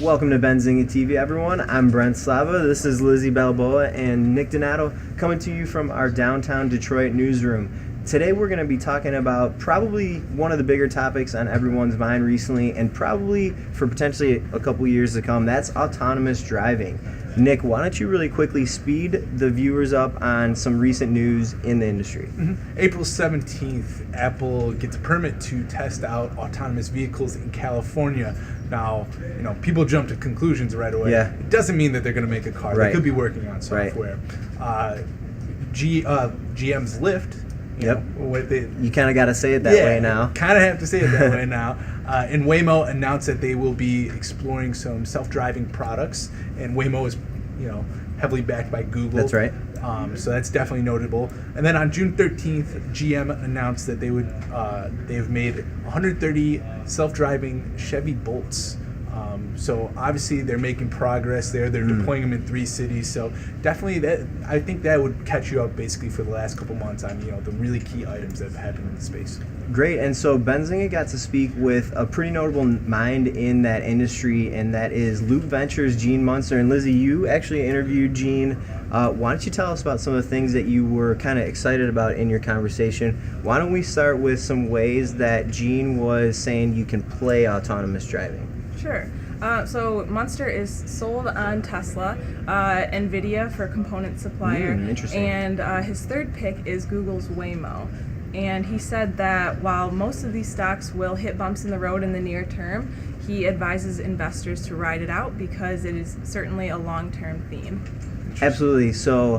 Welcome to Benzinga TV, everyone. I'm Brent Slava. This is Lizzie Balboa and Nick Donato coming to you from our downtown Detroit newsroom. Today we're going to be talking about probably one of the bigger topics on everyone's mind recently, and probably for potentially a couple years to come. That's autonomous driving. Nick, why don't you really quickly speed the viewers up on some recent news in the industry? April 17th, Apple gets a permit to test out autonomous vehicles in California. Now, people jump to conclusions right away. Yeah. It doesn't mean that they're going to make a car. Right. They could be working on software. GM's Lyft. You kind of got to say it that way now. Kind of have to say it that way now. And Waymo announced that they will be exploring some self-driving products, and Waymo is, heavily backed by Google. That's right. So that's definitely notable. And then on June 13th, GM announced that they've made 130 self-driving Chevy Bolts. So obviously they're making progress there. They're deploying them in 3 cities. So definitely I think that would catch you up basically for the last couple months on the really key items that have happened in the space. Great. And so Benzinga got to speak with a pretty notable mind in that industry, and that is Loop Ventures' Gene Munster. And Lizzie, you actually interviewed Gene. Why don't you tell us about some of the things that you were kind of excited about in your conversation? Why don't we start with some ways that Gene was saying you can play autonomous driving? Sure. So Munster is sold on Tesla, Nvidia for component supplier, interesting. and his third pick is Google's Waymo. And he said that while most of these stocks will hit bumps in the road in the near term, he advises investors to ride it out because it is certainly a long-term theme. Absolutely. So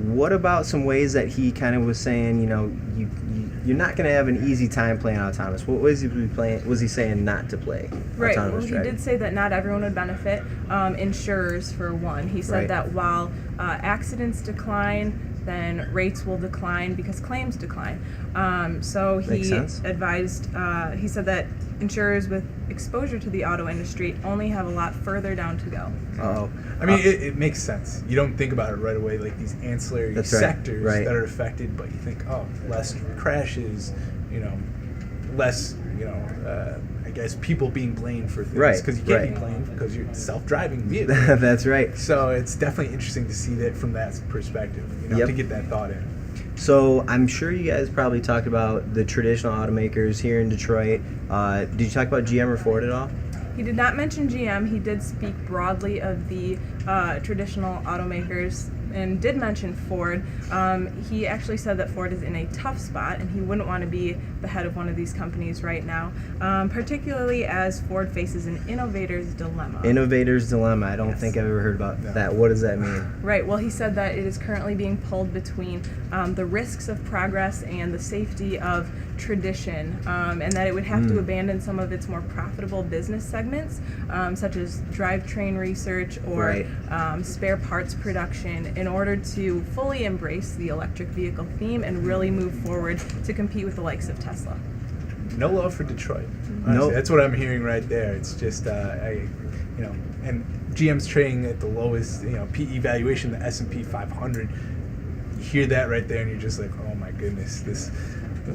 what about some ways that he kind of was saying, you're not going to have an easy time playing autonomous? What was he saying not to play Right. autonomous Well, driving? he did say that not everyone would benefit. Insurers, for one. He said that while accidents decline, then rates will decline because claims decline. So he advised, he said that insurers with exposure to the auto industry only have a lot further down to go. Uh-oh. I mean, it makes sense. You don't think about it right away, like these ancillary sectors that are affected, but you think, less crashes, less, I guess people being blamed for things, because you can't be blamed because you're self-driving vehicle. That's right. So it's definitely interesting to see that from that perspective, to get that thought in. So I'm sure you guys probably talked about the traditional automakers here in Detroit. Did you talk about GM or Ford at all? He did not mention GM. He did speak broadly of the traditional automakers and did mention Ford. He actually said that Ford is in a tough spot and he wouldn't want to be the head of one of these companies right now, particularly as Ford faces an innovator's dilemma. Innovator's dilemma. I don't think I've ever heard about that. What does that mean? Right. Well, he said that it is currently being pulled between the risks of progress and the safety of tradition, and that it would have to abandon some of its more profitable business segments, such as drivetrain research or spare parts production, in order to fully embrace the electric vehicle theme and really move forward to compete with the likes of Tesla. No love for Detroit. Honestly, that's what I'm hearing right there. It's just, and GM's trading at the lowest, PE valuation, the S&P 500. You hear that right there, and you're just like, oh my goodness,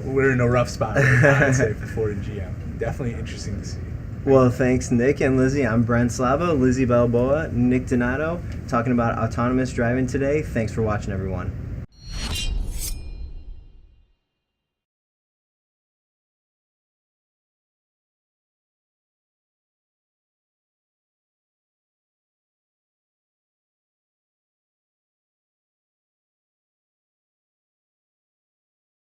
we're in a rough spot right now, I'd say, for Ford and GM. Definitely interesting to see. Well, thanks, Nick and Lizzie. I'm Brent Slava, Lizzie Balboa, Nick Donato, talking about autonomous driving today. Thanks for watching, everyone.